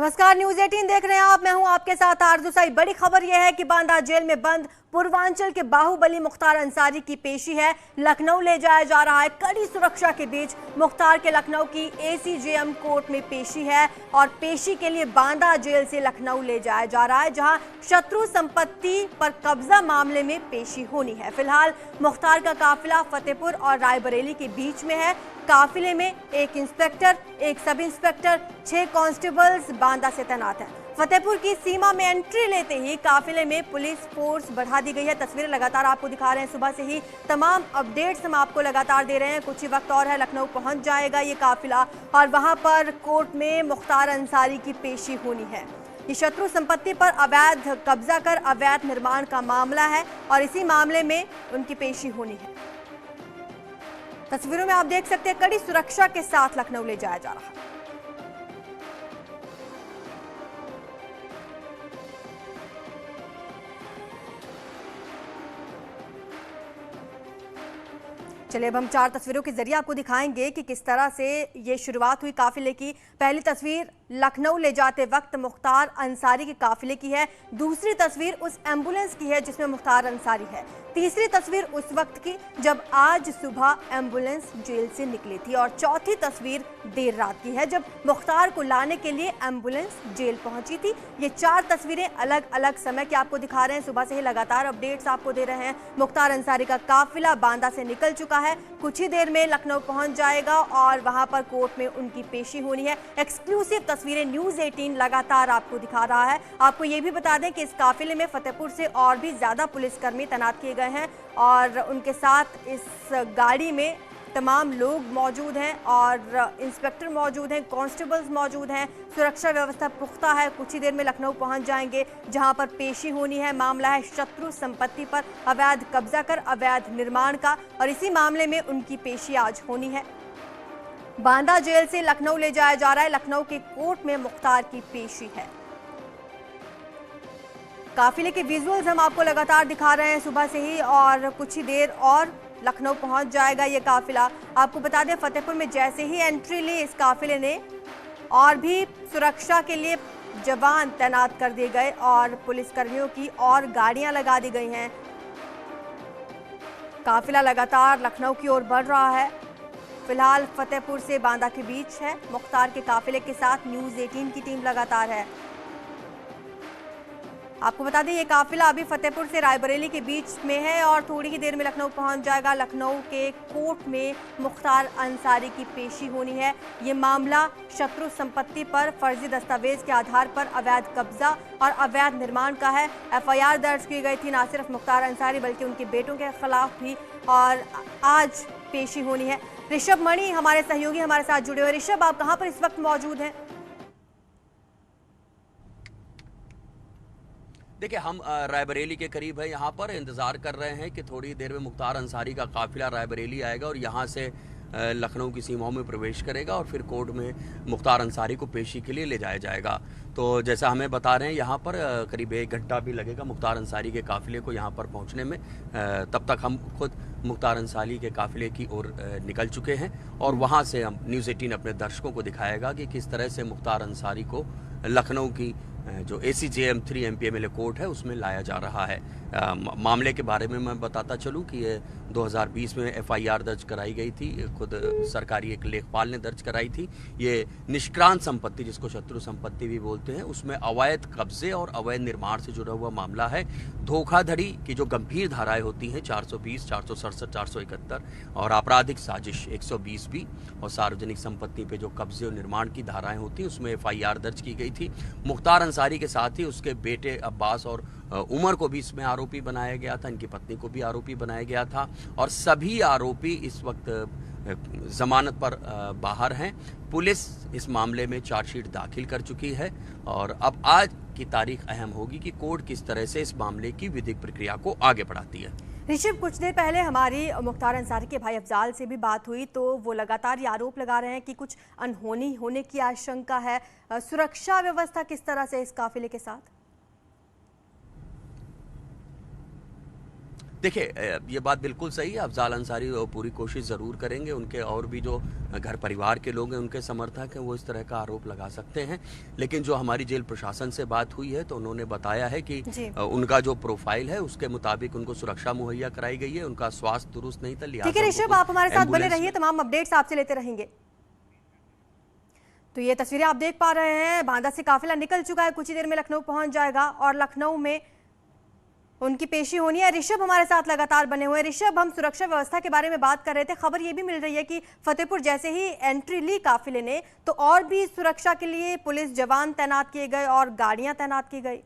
नमस्कार, न्यूज 18 देख रहे हैं आप। मैं हूं आपके साथ आरजू साई। बड़ी खबर यह है कि बांदा जेल में बंद पूर्वांचल के बाहुबली मुख्तार अंसारी की पेशी है। लखनऊ ले जाया जा रहा है। कड़ी सुरक्षा के बीच मुख्तार के लखनऊ की एसीजेएम कोर्ट में पेशी है और पेशी के लिए बांदा जेल से लखनऊ ले जाया जा रहा है, जहां शत्रु संपत्ति पर कब्जा मामले में पेशी होनी है। फिलहाल मुख्तार का काफिला फतेहपुर और रायबरेली के बीच में है। काफिले में एक इंस्पेक्टर, एक सब इंस्पेक्टर, 6 कांस्टेबल्स बांदा से तैनात हैं। फतेहपुर की सीमा में एंट्री लेते ही काफिले में पुलिस फोर्स बढ़ा दी गई है। तस्वीरें लगातार आपको दिखा रहे हैं। सुबह से ही तमाम अपडेट्स हम आपको लगातार दे रहे हैं। कुछ ही वक्त और है, लखनऊ पहुंच जाएगा ये काफिला और वहां पर कोर्ट में मुख्तार अंसारी की पेशी होनी है। ये शत्रु संपत्ति पर अवैध कब्जा कर अवैध निर्माण का मामला है और इसी मामले में उनकी पेशी होनी है। तस्वीरों में आप देख सकते हैं, कड़ी सुरक्षा के साथ लखनऊ ले जाया जा रहा है। चलिए अब हम 4 तस्वीरों के जरिए आपको दिखाएंगे कि किस तरह से ये शुरुआत हुई काफिले की। पहली तस्वीर लखनऊ ले जाते वक्त मुख्तार अंसारी के काफिले की है। दूसरी तस्वीर उस एम्बुलेंस की है जिसमें मुख्तार अंसारी है। तीसरी तस्वीर उस वक्त की जब आज सुबह एम्बुलेंस जेल से निकली थी और चौथी तस्वीर देर रात की है जब मुख्तार को लाने के लिए एम्बुलेंस जेल पहुंची थी। ये 4 तस्वीरें अलग अलग समय की आपको दिखा रहे हैं। सुबह से ही लगातार अपडेट्स आपको दे रहे हैं। मुख्तार अंसारी का काफिला बांदा से निकल चुका है। कुछ ही देर में लखनऊ पहुंच जाएगा और वहां पर कोर्ट में उनकी पेशी होनी है। एक्सक्लूसिव तस्वीरें न्यूज 18 लगातार आपको दिखा रहा है। आपको ये भी बता दें कि इस काफिले में फतेहपुर से और भी ज्यादा पुलिसकर्मी तैनात किए गए हैं और उनके साथ इस गाड़ी में तमाम लोग मौजूद हैं और इंस्पेक्टर मौजूद हैं, कांस्टेबल्स मौजूद हैं। सुरक्षा व्यवस्था पुख्ता है। कुछ ही देर में लखनऊ पहुंच जाएंगे जहां पर पेशी होनी है। मामला है शत्रु संपत्ति पर अवैध कब्जा कर अवैध निर्माण का और इसी मामले में उनकी पेशी आज होनी है। बांदा जेल से लखनऊ ले जाया जा रहा है। लखनऊ के कोर्ट में मुख्तार की पेशी है। काफिले के विजुअल्स हम आपको लगातार दिखा रहे हैं सुबह से ही और कुछ ही देर और लखनऊ पहुंच जाएगा ये काफिला। आपको बता दें, फतेहपुर में जैसे ही एंट्री ली इस काफिले ने और भी सुरक्षा के लिए जवान तैनात कर दिए गए और पुलिसकर्मियों की और गाड़ियां लगा दी गई हैं। काफिला लगातार लखनऊ की ओर बढ़ रहा है। फिलहाल फतेहपुर से बांदा के बीच है। मुख्तार के काफिले के साथ न्यूज 18 की टीम लगातार है। आपको बता दें, ये काफिला अभी फतेहपुर से रायबरेली के बीच में है और थोड़ी ही देर में लखनऊ पहुंच जाएगा। लखनऊ के कोर्ट में मुख्तार अंसारी की पेशी होनी है। ये मामला शत्रु संपत्ति पर फर्जी दस्तावेज के आधार पर अवैध कब्जा और अवैध निर्माण का है। एफआईआर दर्ज की गई थी न सिर्फ मुख्तार अंसारी बल्कि उनके बेटों के खिलाफ भी और आज पेशी होनी है। ऋषभ मणि हमारे सहयोगी हमारे साथ जुड़े हुए। ऋषभ, आप कहां पर इस वक्त मौजूद हैं? देखिए, हम रायबरेली के करीब है। यहाँ पर इंतज़ार कर रहे हैं कि थोड़ी देर में मुख्तार अंसारी का काफिला रायबरेली आएगा और यहाँ से लखनऊ की सीमाओं में प्रवेश करेगा और फिर कोर्ट में मुख्तार अंसारी को पेशी के लिए ले जाया जाएगा। तो जैसा हमें बता रहे हैं, यहाँ पर करीब 1 घंटा भी लगेगा मुख्तार अंसारी के काफिले को यहाँ पर पहुँचने में। तब तक हम खुद मुख्तार अंसारी के काफिले की ओर निकल चुके हैं और वहाँ से हम न्यूज़ 18 अपने दर्शकों को दिखाएगा कि किस तरह से मुख्तार अंसारी को लखनऊ की जो एसीजेएम 3 MPMLA कोर्ट है उसमें लाया जा रहा है। मामले के बारे में मैं बताता चलूं कि ये 2020 में एफआईआर दर्ज कराई गई थी। खुद सरकारी एक लेखपाल ने दर्ज कराई थी। ये निष्क्रांत संपत्ति, जिसको शत्रु संपत्ति भी बोलते हैं, उसमें अवैध कब्जे और अवैध निर्माण से जुड़ा हुआ मामला है। धोखाधड़ी की जो गंभीर धाराएं होती हैं 420, 467, 471 और आपराधिक साजिश 120 भी और सार्वजनिक संपत्ति पे जो कब्जे और निर्माण की धाराएं होती हैं उसमें एफआईआर दर्ज की गई थी। मुख्तार अंसारी के साथ ही उसके बेटे अब्बास और उमर को भी इसमें आरोपी बनाया गया था। इनकी पत्नी को भी आरोपी बनाया गया था और सभी आरोपी इस वक्त जमानत पर बाहर हैं। पुलिस इस मामले में चार्जशीट दाखिल कर चुकी है और अब आज की तारीख अहम होगी कि कोर्ट किस तरह से इस मामले की विधिक प्रक्रिया को आगे बढ़ाती है। ऋषभ, कुछ देर पहले हमारी मुख्तार अंसारी के भाई अफजाल से भी बात हुई तो वो लगातार ये आरोप लगा रहे हैं कि कुछ अनहोनी होने की आशंका है। सुरक्षा व्यवस्था किस तरह से इस काफिले के साथ? देखिए ये बात बिल्कुल सही है। अफजाल अंसारी पूरी कोशिश ज़रूर करेंगे। उनके और भी जो घर परिवार के लोग हैं, उनके समर्थक हैं, वो इस तरह का आरोप लगा सकते हैं। लेकिन जो हमारी जेल प्रशासन से बात हुई है तो उन्होंने बताया है कि जी उनका जो प्रोफाइल है उसके मुताबिक उनको सुरक्षा मुहैया कराई गई है। उनका स्वास्थ्य दुरुस्त नहीं था, ठीक है लिहाजा ऋषभ, उनको आप हमारे साथ बने एम्बुलेंस रहिए, में। तमाम अपडेट्स आपसे लेते रहेंगे। तो ये तस्वीरें आप देख पा रहे हैं, बांदा से काफिला निकल चुका है, कुछ ही देर में लखनऊ पहुंच जाएगा और लखनऊ में उनकी पेशी होनी है। ऋषभ हमारे साथ लगातार बने हुए हैं। ऋषभ, हम सुरक्षा व्यवस्था के बारे में बात कर रहे थे, खबर ये भी मिल रही है कि फतेहपुर जैसे ही एंट्री ली काफिले ने तो और भी सुरक्षा के लिए पुलिस जवान तैनात किए गए और गाड़ियां तैनात की गई।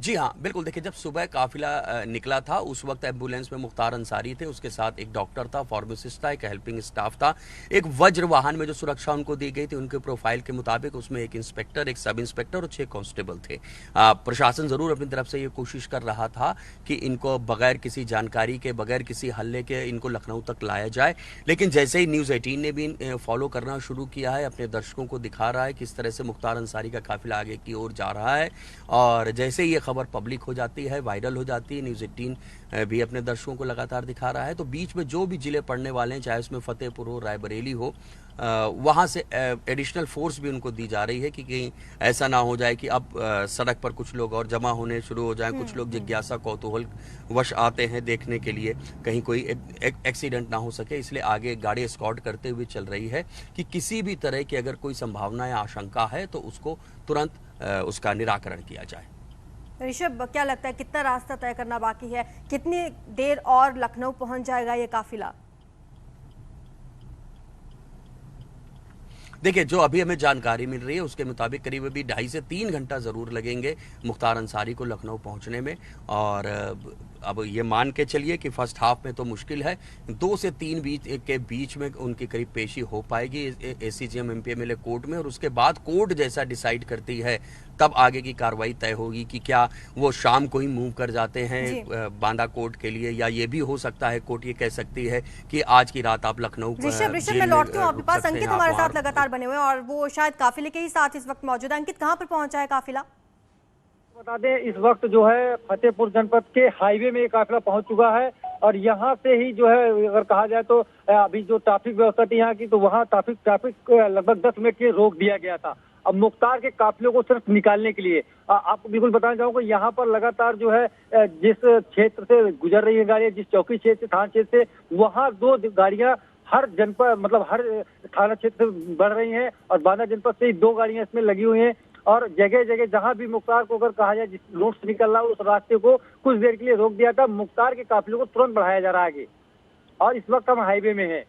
जी हाँ, बिल्कुल। देखिए, जब सुबह काफिला निकला था उस वक्त एम्बुलेंस में मुख्तार अंसारी थे, उसके साथ एक डॉक्टर था, फार्मासिस्ट था, एक हेल्पिंग स्टाफ था। एक वज्र वाहन में जो सुरक्षा उनको दी गई थी उनके प्रोफाइल के मुताबिक उसमें एक इंस्पेक्टर, एक सब इंस्पेक्टर और 6 कांस्टेबल थे। प्रशासन ज़रूर अपनी तरफ से ये कोशिश कर रहा था कि इनको बगैर किसी जानकारी के, बगैर किसी हल्ले के इनको लखनऊ तक लाया जाए। लेकिन जैसे ही न्यूज़ 18 ने भी फॉलो करना शुरू किया है, अपने दर्शकों को दिखा रहा है किस तरह से मुख्तार अंसारी का काफिला आगे की ओर जा रहा है, और जैसे ही ये खबर पब्लिक हो जाती है, वायरल हो जाती है, न्यूज़ 18 भी अपने दर्शकों को लगातार दिखा रहा है, तो बीच में जो भी जिले पड़ने वाले हैं, चाहे उसमें फतेहपुर हो, रायबरेली हो, वहाँ से एडिशनल फोर्स भी उनको दी जा रही है कि कहीं ऐसा ना हो जाए कि अब सड़क पर कुछ लोग और जमा होने शुरू हो जाएं। कुछ लोग जिज्ञासा कौतूहल वश आते हैं देखने के लिए, कहीं कोई एक्सीडेंट ना हो सके, इसलिए आगे गाड़ी एस्कॉर्ट करते हुए चल रही है कि किसी भी तरह की अगर कोई संभावना या आशंका है तो उसको तुरंत उसका निराकरण किया जाए। ऋषभ, क्या लगता है कितना रास्ता तय करना बाकी है, कितनी देर और लखनऊ पहुंच जाएगा ये काफिला? देखिए, जो अभी हमें जानकारी मिल रही है उसके मुताबिक करीब अभी 2.5 से 3 घंटा ज़रूर लगेंगे मुख्तार अंसारी को लखनऊ पहुंचने में। और अब ये मान के चलिए कि फर्स्ट हाफ में तो मुश्किल है, 2 से 3 के बीच में उनकी करीब पेशी हो पाएगी एसीजेएम एमपीएमएलए कोर्ट में, और उसके बाद कोर्ट जैसा डिसाइड करती है तब आगे की कार्रवाई तय होगी कि क्या वो शाम को ही मूव कर जाते हैं बांदा कोर्ट के लिए, या ये भी हो सकता है कोर्ट ये कह सकती है कि आज की रात आप लखनऊ ऋषभ, मैं लौटती हूँ आपके पास। अंकित हमारे साथ लगातार बने हुए हैं और वो शायद काफिले के ही साथ इस वक्त मौजूद है। अंकित, कहाँ पर पहुंचा है काफिला? बता दें, इस वक्त जो है फतेहपुर जनपद के हाईवे में ये काफिला पहुंच चुका है और यहाँ से ही जो है अगर कहा जाए तो अभी जो ट्रैफिक व्यवस्था थी यहाँ की, तो वहाँ ट्रैफिक लगभग 10 मिनट के लिए रोक दिया गया था। अब मुख्तार के काफिलों को सिर्फ निकालने के लिए आपको बिल्कुल बताना चाहूंगा, यहाँ पर लगातार जो है जिस क्षेत्र से गुजर रही है गाड़ियां, जिस चौकी क्षेत्र से, थाना क्षेत्र से, वहाँ 2 गाड़ियां हर जनपद मतलब हर थाना क्षेत्र से बढ़ रही हैं और बांदा जनपद से ही 2 गाड़ियां इसमें लगी हुई हैं। और जगह जगह जहां भी मुख्तार को अगर कहा जाए जिस रोड से निकल रहा है उस रास्ते को कुछ देर के लिए रोक दिया था। मुख्तार के काफिलों को तुरंत बढ़ाया जा रहा है आगे, और इस वक्त हम हाईवे में हैं।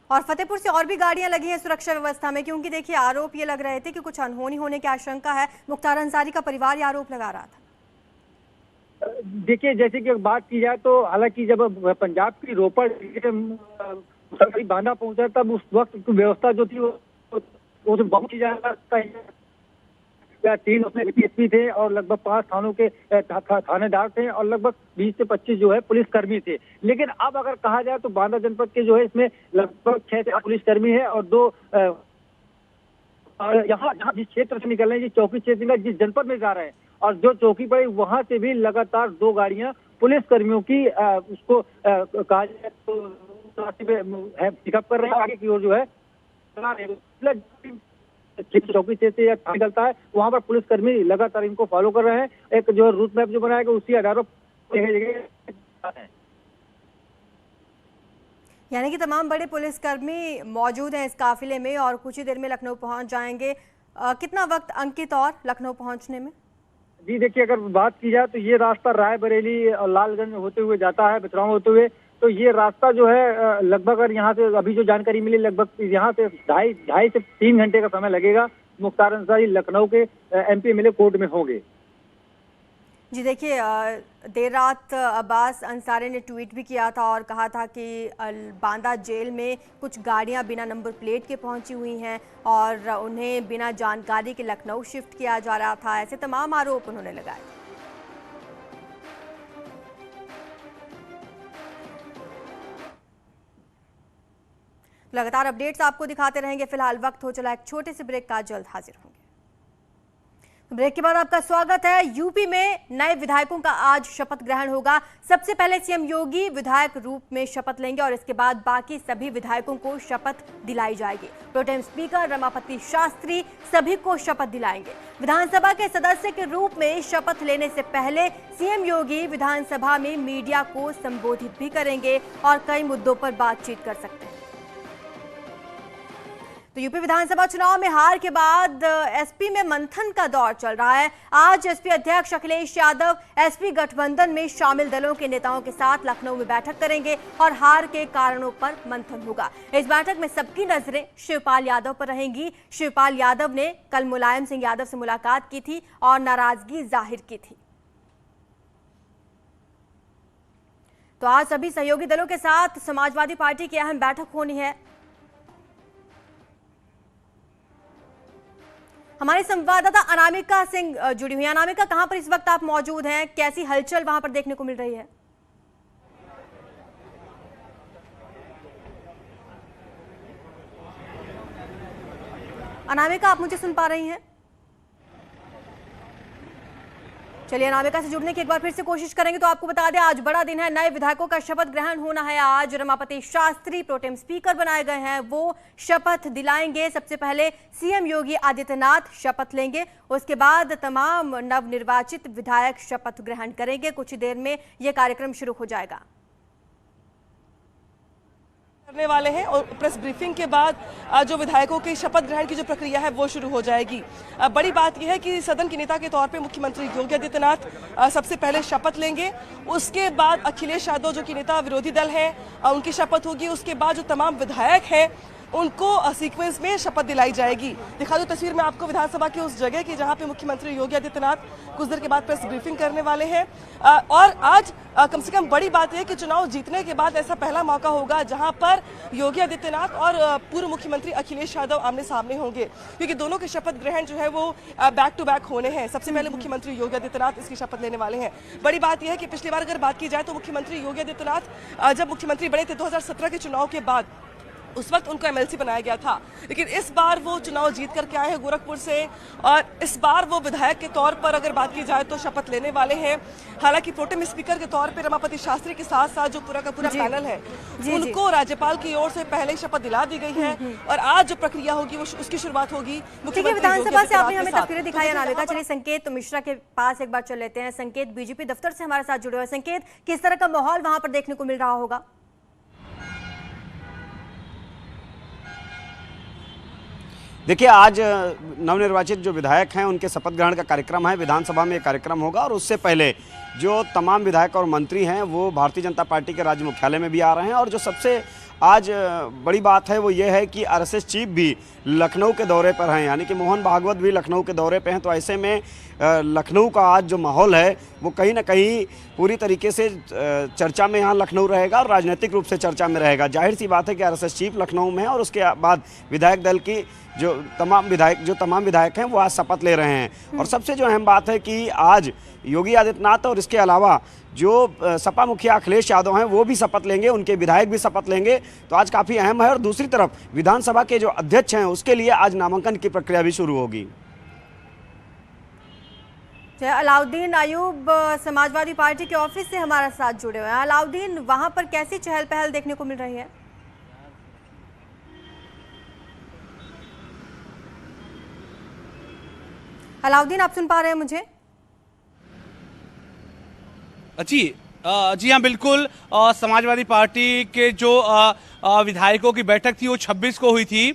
और फतेहपुर से और भी गाड़ियां लगी हैं सुरक्षा व्यवस्था में, क्योंकि देखिए आरोप ये लग रहे थे कि कुछ अनहोनी होने की आशंका है। मुख्तार अंसारी का परिवार ये आरोप लगा रहा था। देखिए, जैसे कि बात की जाए तो हालांकि जब पंजाब की रोपड़ बांदा पहुंचा तब उस वक्त की व्यवस्था जो थी वो तो बहुत ही ज्यादा 3 उसमें एसपी थे और लगभग 5 थानों के थानेदार थे और लगभग 20 से 25 जो है पुलिसकर्मी थे। लेकिन अब अगर कहा जाए तो बांदा जनपद के जो है इसमें लगभग 6 से 8 पुलिसकर्मी है और 2 यहाँ जहाँ जिस क्षेत्र से निकल रहे हैं, जिस चौकी क्षेत्र में, जिस जनपद में जा रहे हैं और जो चौकी पड़ी वहां से भी लगातार 2 गाड़ियां पुलिसकर्मियों की उसको कहा जाए तो पिकअप कर रहे हैं, आगे की ओर जो है चौकी से या निकलता है वहां पर पुलिसकर्मी लगातार इनको फॉलो कर रहे हैं। एक जो रूट मैप जो बनाया गया उसी आधार पर, यानी कि तमाम बड़े पुलिसकर्मी मौजूद हैं इस काफिले में और कुछ ही देर में लखनऊ पहुंच जाएंगे। कितना वक्त अंकित और लखनऊ पहुंचने में? जी देखिए, अगर बात की जाए तो ये रास्ता रायबरेली और लालगंज होते हुए जाता है, बितराव होते हुए, तो ये रास्ता जो है लगभग अगर यहाँ से अभी जो जानकारी मिली लगभग यहाँ से 2.5 से 3 घंटे का समय लगेगा। मुख्तार अंसारी लखनऊ के एमपीएमएलए कोर्ट में होंगे। जी देखिए, देर रात अब्बास अंसारी ने ट्वीट भी किया था और कहा था कि बांदा जेल में कुछ गाड़ियां बिना नंबर प्लेट के पहुंची हुई हैं और उन्हें बिना जानकारी के लखनऊ शिफ्ट किया जा रहा था। ऐसे तमाम आरोप उन्होंने लगाए। लगातार अपडेट्स आपको दिखाते रहेंगे। फिलहाल वक्त हो चला एक छोटे से ब्रेक का, जल्द हाजिर होंगे। ब्रेक के बाद आपका स्वागत है। यूपी में नए विधायकों का आज शपथ ग्रहण होगा। सबसे पहले सीएम योगी विधायक रूप में शपथ लेंगे और इसके बाद बाकी सभी विधायकों को शपथ दिलाई जाएगी। प्रोटेम स्पीकर रमापति शास्त्री सभी को शपथ दिलाएंगे। विधानसभा के सदस्य के रूप में शपथ लेने से पहले सीएम योगी विधानसभा में मीडिया को संबोधित भी करेंगे और कई मुद्दों पर बातचीत कर सकते हैं। तो यूपी विधानसभा चुनाव में हार के बाद एसपी में मंथन का दौर चल रहा है। आज एसपी अध्यक्ष अखिलेश यादव एसपी गठबंधन में शामिल दलों के नेताओं के साथ लखनऊ में बैठक करेंगे और हार के कारणों पर मंथन होगा। इस बैठक में सबकी नजरें शिवपाल यादव पर रहेंगी। शिवपाल यादव ने कल मुलायम सिंह यादव से मुलाकात की थी और नाराजगी जाहिर की थी। तो आज सभी सहयोगी दलों के साथ समाजवादी पार्टी की अहम बैठक होनी है। हमारे संवाददाता अनामिका सिंह जुड़ी हुई हैं। अनामिका, कहां पर इस वक्त आप मौजूद हैं? कैसी हलचल वहां पर देखने को मिल रही है? अनामिका, आप मुझे सुन पा रही हैं? चलिए, अनामिका से जुड़ने की एक बार फिर से कोशिश करेंगे। तो आपको बता दें, आज बड़ा दिन है। नए विधायकों का शपथ ग्रहण होना है। आज रमापति शास्त्री प्रोटेम स्पीकर बनाए गए हैं, वो शपथ दिलाएंगे। सबसे पहले सीएम योगी आदित्यनाथ शपथ लेंगे, उसके बाद तमाम नवनिर्वाचित विधायक शपथ ग्रहण करेंगे। कुछ ही देर में यह कार्यक्रम शुरू हो जाएगा करने वाले हैं और प्रेस ब्रीफिंग के बाद जो विधायकों के शपथ ग्रहण की जो प्रक्रिया है वो शुरू हो जाएगी। बड़ी बात यह है कि सदन के नेता के तौर पे मुख्यमंत्री योगी आदित्यनाथ सबसे पहले शपथ लेंगे। उसके बाद अखिलेश यादव जो कि नेता विरोधी दल है उनकी शपथ होगी। उसके बाद जो तमाम विधायक हैं उनको सीक्वेंस में शपथ दिलाई जाएगी। दिखा दो तस्वीर में आपको विधानसभा की उस जगह की जहां पे मुख्यमंत्री योगी आदित्यनाथ कुछ देर के बाद प्रेस ब्रीफिंग करने वाले हैं। और आज कम से कम बड़ी बात यह है कि चुनाव जीतने के बाद ऐसा पहला मौका होगा जहां पर योगी आदित्यनाथ और पूर्व मुख्यमंत्री अखिलेश यादव आमने सामने होंगे, क्योंकि दोनों के शपथ ग्रहण जो है वो बैक टू बैक होने हैं। सबसे पहले मुख्यमंत्री योगी आदित्यनाथ इसकी शपथ लेने वाले हैं। बड़ी बात यह है कि पिछली बार अगर बात की जाए तो मुख्यमंत्री योगी आदित्यनाथ जब मुख्यमंत्री बने थे 2017 के चुनाव के बाद, उस वक्त उनको एमएलसी बनाया गया था, लेकिन इस बार वो चुनाव जीत करके आए हैं गोरखपुर से और इस बार वो विधायक के तौर पर अगर बात की जाए तो शपथ लेने वाले हैं। हालांकि प्रोटेम स्पीकर के तौर पे रमापति शास्त्री के साथ साथ जो पूरा का पूरा पैनल है उनको राज्यपाल की ओर से पहले शपथ दिला दी गई है और आज जो प्रक्रिया होगी वो उसकी शुरुआत होगी। विधानसभा से आपने हमें तस्वीरें दिखाई अनामिका। चलिए संकेत मिश्रा के पास एक बार चल लेते हैं। संकेत बीजेपी दफ्तर से हमारे साथ जुड़े हुए। संकेत, किस तरह का माहौल वहां पर देखने को मिल रहा होगा? देखिए, आज नवनिर्वाचित जो विधायक हैं उनके शपथ ग्रहण का कार्यक्रम है। विधानसभा में कार्यक्रम होगा और उससे पहले जो तमाम विधायक और मंत्री हैं वो भारतीय जनता पार्टी के राज्य मुख्यालय में भी आ रहे हैं। और जो सबसे आज बड़ी बात है वो ये है कि आरएसएस चीफ भी लखनऊ के दौरे पर हैं, यानी कि मोहन भागवत भी लखनऊ के दौरे पे हैं। तो ऐसे में लखनऊ का आज जो माहौल है वो कहीं ना कहीं पूरी तरीके से चर्चा में यहाँ लखनऊ रहेगा और राजनीतिक रूप से चर्चा में रहेगा। जाहिर सी बात है कि आरएसएस चीफ लखनऊ में है और उसके बाद विधायक दल की जो तमाम विधायक हैं वो आज शपथ ले रहे हैं। और सबसे जो अहम बात है कि आज योगी आदित्यनाथ और इसके अलावा जो सपा मुखिया अखिलेश यादव हैं वो भी शपथ लेंगे, उनके विधायक भी शपथ लेंगे। तो आज काफ़ी अहम है। और दूसरी तरफ विधानसभा के जो अध्यक्ष हैं उसके लिए आज नामांकन की प्रक्रिया भी शुरू होगी। अलाउद्दीन अयूब समाजवादी पार्टी के ऑफिस से हमारे साथ जुड़े हुए हैं। अलाउद्दीन, वहां पर कैसी चहल पहल देखने को मिल रही है? अलाउद्दीन, आप सुन पा रहे हैं मुझे? जी हाँ, बिल्कुल। समाजवादी पार्टी के जो विधायकों की बैठक थी वो 26 को हुई थी।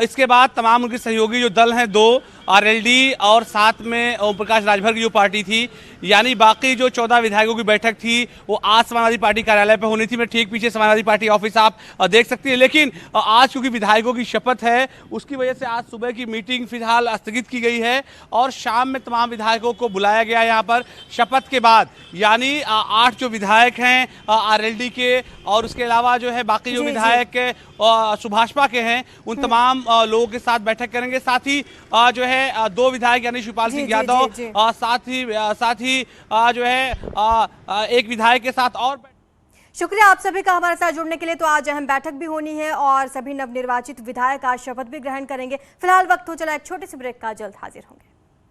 इसके बाद तमाम उनके सहयोगी जो दल हैं, 2 आरएलडी और साथ में ओम प्रकाश राजभर की जो पार्टी थी, यानी बाकी जो 14 विधायकों की बैठक थी वो आज समाजवादी पार्टी कार्यालय पर होनी थी। मैं ठीक पीछे समाजवादी पार्टी ऑफिस आप देख सकते हैं। लेकिन आज क्योंकि विधायकों की शपथ है उसकी वजह से आज सुबह की मीटिंग फिलहाल स्थगित की गई है और शाम में तमाम विधायकों को बुलाया गया यहाँ पर शपथ के बाद। यानी 8 जो विधायक हैं आरएलडी के और उसके अलावा जो है बाकी जो विधायक सुभाषपा के हैं उन तमाम लोगों के साथ बैठक करेंगे। साथ ही जो है 2 विधायक यानी शिवपाल सिंह यादव साथ ही जो है एक विधायक के साथ और। शुक्रिया आप सभी का हमारे साथ जुड़ने के लिए। तो आज अहम बैठक भी होनी है और सभी नवनिर्वाचित विधायक आज शपथ भी ग्रहण करेंगे। फिलहाल वक्त हो चला एक छोटे से ब्रेक का, जल्द हाजिर होंगे।